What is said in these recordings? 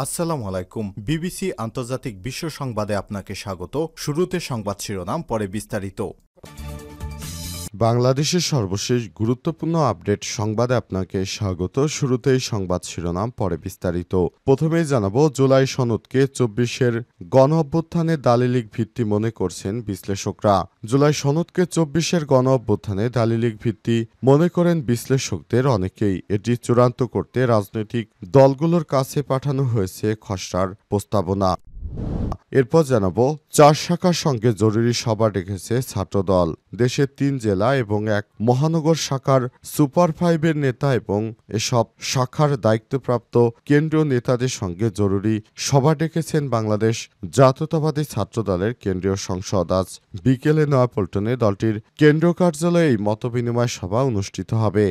আসসালামু আলাইকুম। বিবিসি আন্তর্জাতিক বিশ্ব সংবাদে আপনাকে স্বাগত। শুরুতে সংবাদ শিরোনাম, পরে বিস্তারিত। বাংলাদেশের সর্বশেষ গুরুত্বপূর্ণ আপডেট সংবাদে আপনাকে স্বাগত। শুরুতেই সংবাদ শিরোনাম, পরে বিস্তারিত। প্রথমেই জানাবো, জুলাই সনদকে ২৪-এর গণ অভ্যুত্থানে দালিলিক ভিত্তি মনে করছেন বিশ্লেষকরা। জুলাই সনদকে ২৪-এর গণ অভ্যুত্থানে দালিলিক ভিত্তি মনে করেন বিশ্লেষকদের অনেকেই। এটি চূড়ান্ত করতে রাজনৈতিক দলগুলোর কাছে পাঠানো হয়েছে খসড়ার প্রস্তাবনা। এরপর জানাবো, ৪ শাখার সঙ্গে জরুরি সভা ডেকেছে ছাত্রদল। দেশের ৩ জেলা এবং ১ মহানগর শাখার সুপার 5-এর নেতা এবং এসব শাখার দায়িত্বপ্রাপ্ত কেন্দ্রীয় নেতাদের সঙ্গে জরুরি সভা ডেকেছেন বাংলাদেশ জাতীয়তাবাদী ছাত্রদলের কেন্দ্রীয় সংসদ। আজ বিকেলে নয়াপল্টনে দলটির কেন্দ্রীয় কার্যালয়ে এই মতবিনিময় সভা অনুষ্ঠিত হবে।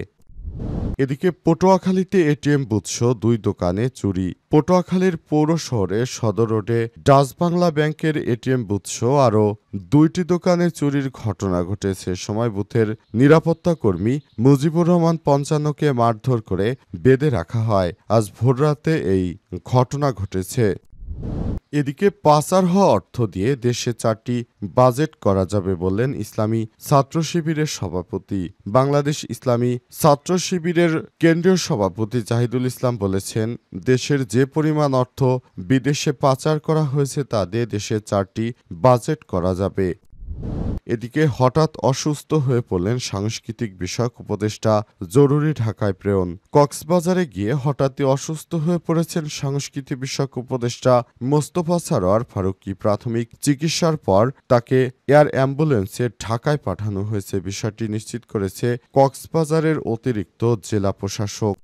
এদিকে পটুয়াখালীতে এটিএম বুথসহ ২ দোকানে চুরি। পটুয়াখালীর পৌর শহরের সদর রোডে ডাচ বাংলা ব্যাংকের এটিএম বুথসহ আরও ২টি দোকানে চুরির ঘটনা ঘটেছে। সময় বুথের নিরাপত্তা কর্মী মুজিবুর রহমান ৫৫কে মারধর করে বেঁধে রাখা হয়। আজ ভোররাতে এই ঘটনা ঘটেছে। এদিকে পাচার হওয়া অর্থ দিয়ে দেশে ৪টি বাজেট করা যাবে বললেন ইসলামী ছাত্র শিবিরের সভাপতি। বাংলাদেশ ইসলামী ছাত্র শিবিরের কেন্দ্রীয় সভাপতি জাহিদুল ইসলাম বলেছেন, দেশের যে পরিমাণ অর্থ বিদেশে পাচার করা হয়েছে তা দিয়ে দেশে ৪টি বাজেট করা যাবে। এদিকে হঠাৎ অসুস্থ হয়ে পড়লেন সাংস্কৃতিক বিষয়ক উপদেষ্টা জরুরি ঢাকায় প্রেরণ। কক্সবাজারে গিয়ে হঠাৎই অসুস্থ হয়ে পড়েছেন সংস্কৃতি বিষয়ক উপদেষ্টা মোস্তফা সরোয়ার ফারুকী। প্রাথমিক চিকিৎসার পর তাকে এয়ার অ্যাম্বুলেন্সে ঢাকায় পাঠানো হয়েছে। বিষয়টি নিশ্চিত করেছে কক্সবাজারের অতিরিক্ত জেলা প্রশাসক।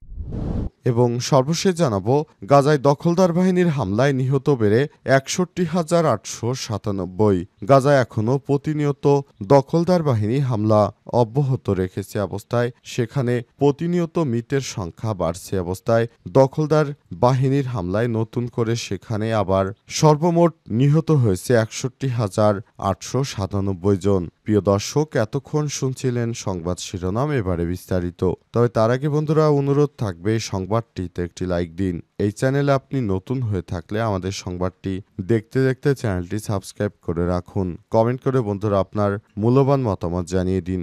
এবং সর্বশেষ জানাবো, গাজায় দখলদার বাহিনীর হামলায় নিহত বেড়ে ৬১,৮৯৭। গাজায় এখনও প্রতিনিয়ত দখলদার বাহিনী হামলা অব্যাহত রেখেছে অবস্থায় সেখানে প্রতিনিয়ত মৃতের সংখ্যা বাড়ছে অবস্থায় দখলদার বাহিনীর হামলায় নতুন করে সেখানে আবার সর্বমোট নিহত হয়েছে ৬১,৮৯৭ জন। প্রিয় দর্শক, এতক্ষণ শুনছিলেন সংবাদ শিরোনাম, এবারে বিস্তারিত। তবে তার আগে বন্ধুরা, অনুরোধ থাকবে সংবাদটিতে একটি লাইক দিন। এই চ্যানেলে আপনি নতুন হয়ে থাকলে আমাদের সংবাদটি দেখতে দেখতে চ্যানেলটি সাবস্ক্রাইব করে রাখুন। কমেন্ট করে বন্ধুরা আপনার মূল্যবান মতামত জানিয়ে দিন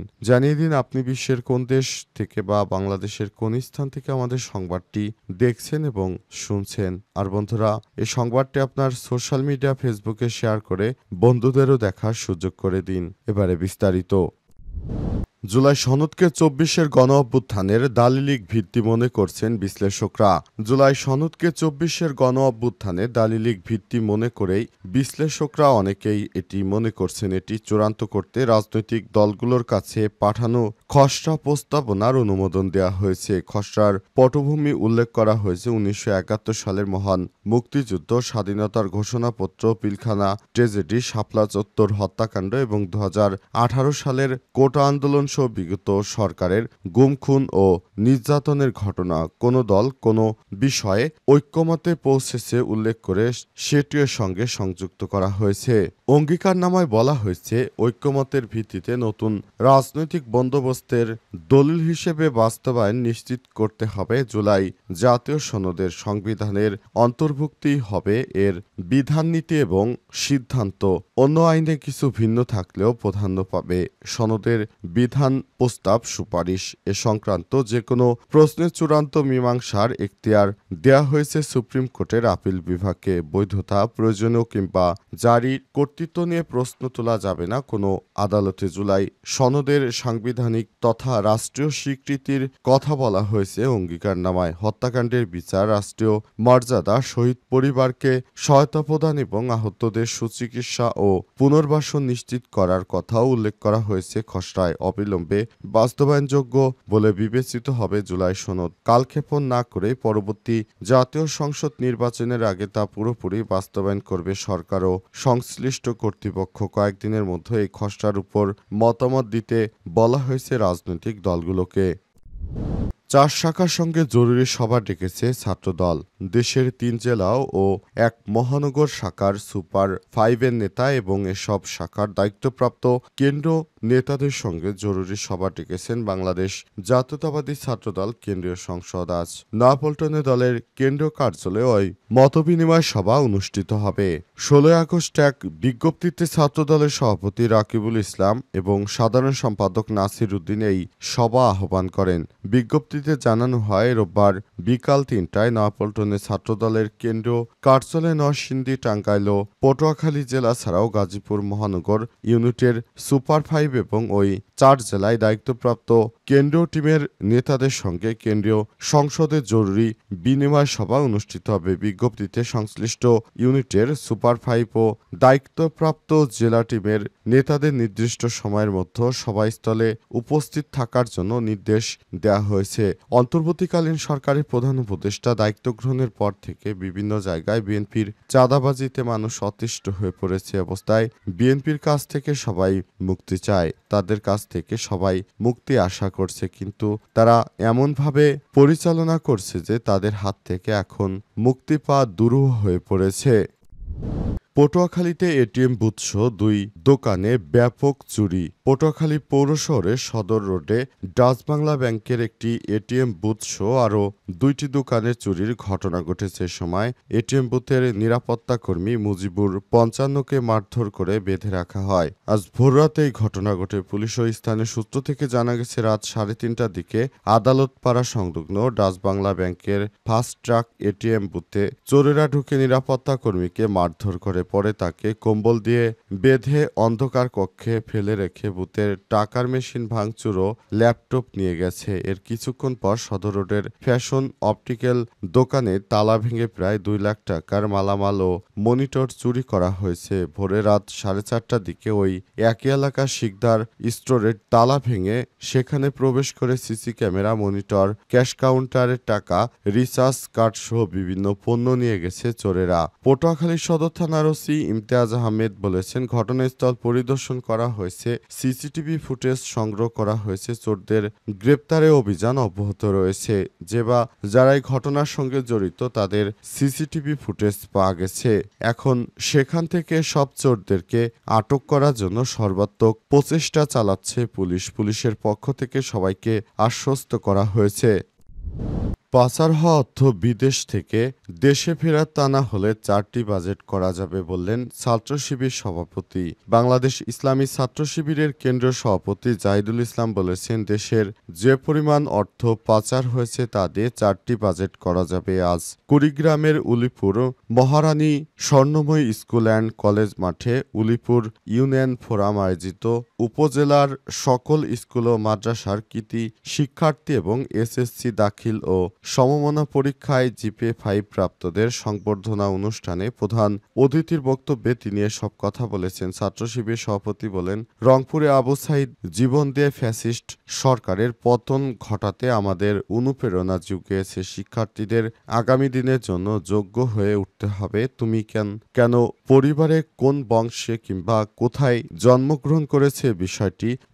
আপনি বিশ্বের কোন দেশ থেকে বা বাংলাদেশের কোন স্থান থেকে আমাদের সংবাদটি দেখছেন এবং শুনছেন। আর বন্ধুরা, এই সংবাদটি আপনার সোশ্যাল মিডিয়া ফেসবুকে শেয়ার করে বন্ধুদেরও দেখার সুযোগ করে দিন। এবারে বিস্তারিত। জুলাই সনদকে ২৪-এর গণ অভ্যুত্থানের দালিলিক ভিত্তি মনে করছেন বিশ্লেষকরা। জুলাই সনদকে ২৪-এর গণ অভ্যুত্থানে দালিলিক ভিত্তি মনে করেই বিশ্লেষকরা অনেকেই এটি মনে করছেন এটি চূড়ান্ত করতে রাজনৈতিক দলগুলোর কাছে পাঠানো খসড়া প্রস্তাবনার অনুমোদন দেওয়া হয়েছে। খসড়ার পটভূমি উল্লেখ করা হয়েছে ১৯৭১ সালের মহান মুক্তিযুদ্ধ, স্বাধীনতার ঘোষণাপত্র, পিলখানা ট্রেজেডি, শাপলা চত্বর হত্যাকাণ্ড এবং ২০১৮ সালের কোটা আন্দোলন সহ বিগত সরকারের গুম, খুন ও নির্যাতনের ঘটনা। কোনো দল কোনো বিষয়ে ঐক্যমতে পৌঁছেছে উল্লেখ করে সেটিও সঙ্গে সংযুক্ত করা হয়েছে। অঙ্গীকারনামায় বলা হয়েছে, ঐক্যমতের ভিত্তিতে নতুন রাজনৈতিক বন্দোবস্তের দলিল হিসেবে বাস্তবায়ন নিশ্চিত করতে হবে। জুলাই জাতীয় সনদের সংবিধানের অন্তর্ভুক্তি হবে এর বিধাননীতি এবং সিদ্ধান্ত। অন্য আইনে কিছু ভিন্ন থাকলেও প্রাধান্য পাবে। সনদের বিধান প্রস্তাব, সুপারিশ এ সংক্রান্ত যে কোনো প্রশ্নের চূড়ান্ত মীমাংসার এখতিয়ার দেয়া হয়েছে সুপ্রিম কোর্টের আপিল বিভাগকে। বৈধতা, প্রয়োজনীয় কিংবা জারির কর্তৃত্ব নিয়ে প্রশ্ন তোলা যাবে না কোনো আদালতে। জুলাই সনদের সাংবিধানিক তথা রাষ্ট্রীয় স্বীকৃতির কথা বলা হয়েছে অঙ্গীকারনামায়। হত্যাকাণ্ডের বিচার, রাষ্ট্রীয় মর্যাদা, শহীদ পরিবারকে সহায়তা প্রদান এবং আহতদের সুচিকিৎসা ও পুনর্বাসন নিশ্চিত করার কথাও উল্লেখ করা হয়েছে খসড়ায়। অবিলম্বে বাস্তবায়নযোগ্য বলে বিবেচিত হবে জুলাই সনদ। কালক্ষেপণ না করে পরবর্তী জাতীয় সংসদ নির্বাচনের আগে তা পুরোপুরি বাস্তবায়ন করবে সরকার ও সংশ্লিষ্ট কর্তৃপক্ষ। কয়েকদিনের মধ্যে এই খসড়ার উপর মতামত দিতে বলা হয়েছে রাজনৈতিক দলগুলোকে। ৪ শাখার সঙ্গে জরুরি সভা ডেকেছে ছাত্রদল। দেশের ৩ জেলা ও ১ মহানগর শাখার সুপার 5-এর নেতা এবং এসব শাখার দায়িত্বপ্রাপ্ত কেন্দ্র নেতাদের সঙ্গে জরুরি সভা ডেকেছেন বাংলাদেশ জাতীয়তাবাদী ছাত্রদল কেন্দ্রীয় সংসদ। আজ নয়াপল্টনে দলের কেন্দ্রীয় কার্যালয়ে ওই মতবিনিময় সভা অনুষ্ঠিত হবে। ১৬ আগস্ট এক বিজ্ঞপ্তিতে ছাত্রদলের সভাপতি রাকিবুল ইসলাম এবং সাধারণ সম্পাদক নাসির উদ্দিন এই সভা আহ্বান করেন। বিজ্ঞপ্তিতে জানানো হয়, রোববার বিকাল ৩টায় নয়াপল্টনে ছাত্রদলের কেন্দ্রীয় কার্যালয়ে নরসিংদী, টাঙ্গাইল ও পটুয়াখালী জেলা ছাড়াও গাজীপুর মহানগর ইউনিটের সুপার 5 এবং ওই ৪ জেলায় দায়িত্বপ্রাপ্ত কেন্দ্রীয় টিমের নেতাদের সঙ্গে কেন্দ্রীয় সংসদের জরুরি বিনিময় সভা অনুষ্ঠিত হবে। বিজ্ঞপ্তিতে সংশ্লিষ্ট ইউনিটের সুপার 5 ও দায়িত্বপ্রাপ্ত জেলা টিমের নেতাদের নির্দিষ্ট সময়ের মধ্যে সভাস্থলে উপস্থিত থাকার জন্য নির্দেশ দেওয়া হয়েছে। অন্তর্বর্তীকালীন সরকারের প্রধান উপদেষ্টা দায়িত্ব গ্রহণের পর থেকে বিভিন্ন জায়গায় বিএনপির চাঁদাবাজিতে মানুষ অতিষ্ঠ হয়ে পড়েছে। অবস্থায় বিএনপির কাছ থেকে সবাই মুক্তি চায়, তাদের কাছ থেকে সবাই মুক্তি আশা করছে, কিন্তু তারা এমনভাবে পরিচালনা করছে যে তাদের হাত থেকে এখন মুক্তি পাওয়া দুরূহ হয়ে পড়েছে। পটুয়াখালীতে এটিএম বুথসহ ২ দোকানে ব্যাপক চুরি। পটুয়াখালী পৌর শহরের সদর রোডে ডাচ বাংলা ব্যাংকের একটি এটিএম বুথসহ আরও ২টি দোকানে চুরির ঘটনা ঘটেছে। সময় এটিএম বুথের নিরাপত্তা কর্মী মুজিবুর ৫৫কে মারধর করে বেঁধে রাখা হয়। আজ ভোররাতে এই ঘটনা ঘটে। পুলিশ ও স্থানীয় সূত্র থেকে জানা গেছে, রাত ৩:৩০টার দিকে আদালতপাড়া সংলগ্ন ডাচ বাংলা ব্যাংকের ফাস্ট ট্রাক এটিএম বুথে চোরেরা ঢুকে নিরাপত্তা কর্মীকে মারধর করে। পরে তাকে কম্বল দিয়ে বেঁধে অন্ধকার কক্ষে ফেলে রেখে বুথের টাকার মেশিন ভাঙচুর ও ল্যাপটপ নিয়ে গেছে। এর কিছুক্ষণ পর সদর রোডের ফ্যাশন অপটিক্যাল দোকানে তালা ভেঙে প্রায় ২ লাখ টাকার মালামাল ও মনিটর চুরি করা হয়েছে। ভোরে রাত ৪:৩০টার দিকে ওই একই এলাকার শিকদার স্টোরের তালা ভেঙে সেখানে প্রবেশ করে সিসি ক্যামেরা, মনিটর, ক্যাশ কাউন্টারের টাকা, রিচার্জ কার্ড সহ বিভিন্ন পণ্য নিয়ে গেছে চোরেরা। পটুয়াখালী সদর থানার ওসি ইমতিয়াজ আহমেদ বলেছেন, ঘটনাস্থল পরিদর্শন করা হয়েছে, সিসিটিভি ফুটেজ সংগ্রহ করা হয়েছে, চোরদের গ্রেপ্তারে অভিযান অব্যাহত রয়েছে। যারা এই ঘটনার সঙ্গে জড়িত তাদের সিসিটিভি ফুটেজ পাওয়া গেছে। এখন সেখান থেকে সব চোরদেরকে আটক করার জন্য সর্বাত্মক প্রচেষ্টা চালাচ্ছে পুলিশ। পুলিশের পক্ষ থেকে সবাইকে আশ্বস্ত করা হয়েছে। পাচার হওয়া অর্থ বিদেশ থেকে দেশে ফেরত আনা হলে 4টি বাজেট করা যাবে বললেন ছাত্র শিবির সভাপতি। বাংলাদেশ ইসলামী ছাত্র শিবিরের কেন্দ্রীয় সভাপতি জাহিদুল ইসলাম বলেছেন, দেশের যে পরিমাণ অর্থ পাচার হয়েছে তা দিয়ে 4টি বাজেট করা যাবে। আজ কুড়িগ্রামের উলিপুর মহারানী স্বর্ণময়ী স্কুল অ্যান্ড কলেজ মাঠে উলিপুর ইউনিয়ন ফোরাম আয়োজিত উপজেলার সকল স্কুল ও মাদ্রাসার কৃতি শিক্ষার্থী এবং এসএসসি দাখিল ও সমমনা পরীক্ষায় জিপিএ 5 প্রাপ্তদের সংবর্ধনা অনুষ্ঠানে প্রধান অতিথির বক্তব্যে তিনি এসব কথা বলেছেন। ছাত্র শিবির সভাপতি বলেন, রংপুরে আবু সাইদ জীবন দিয়ে ফ্যাসিস্ট সরকারের পতন ঘটাতে আমাদের অনুপ্রেরণা জুগিয়েছে। শিক্ষার্থীদের আগামী দিনের জন্য যোগ্য হয়ে উঠতে হবে। তুমি কেন পরিবারে কোন বংশে কিংবা কোথায় জন্মগ্রহণ করেছে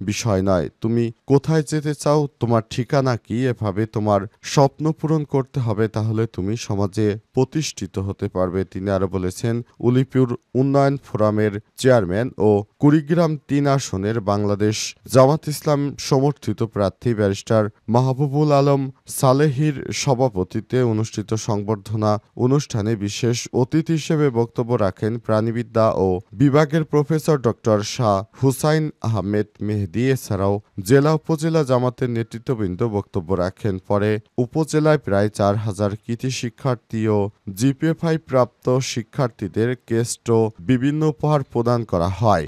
বিষয় নয়। তুমি কোথায় যেতে চাও, তোমার ঠিকানা কি, এভাবে তোমার স্বপ্ন পূরণ করতে হবে, তাহলে তুমি সমাজে প্রতিষ্ঠিত হতে পারবে। তিনি আরো বলেছেন, উলিপুর উন্নয়ন ফোরামের চেয়ারম্যান ও কুড়িগ্রাম 3 আসনের বাংলাদেশ জামাত ইসলাম সমর্থিত প্রার্থী ব্যারিস্টার মাহবুবুল আলম সালেহির সভাপতিত্বে অনুষ্ঠিত সংবর্ধনা অনুষ্ঠানে বিশেষ অতিথি হিসেবে বক্তব্য রাখেন প্রাণীবিদ্যা ও বিভাগের প্রফেসর ডক্টর শাহ হুসাইন আহমেদ মেহেদি। এছাড়াও জেলা উপজেলা জামাতের নেতৃত্ববৃন্দ বক্তব্য রাখেন। পরে উপজেলায় প্রায় 4000 কৃতি শিক্ষার্থী ও জিপিএ 5 প্রাপ্ত শিক্ষার্থীদের কেস্ট ও বিভিন্ন উপহার প্রদান করা হয়।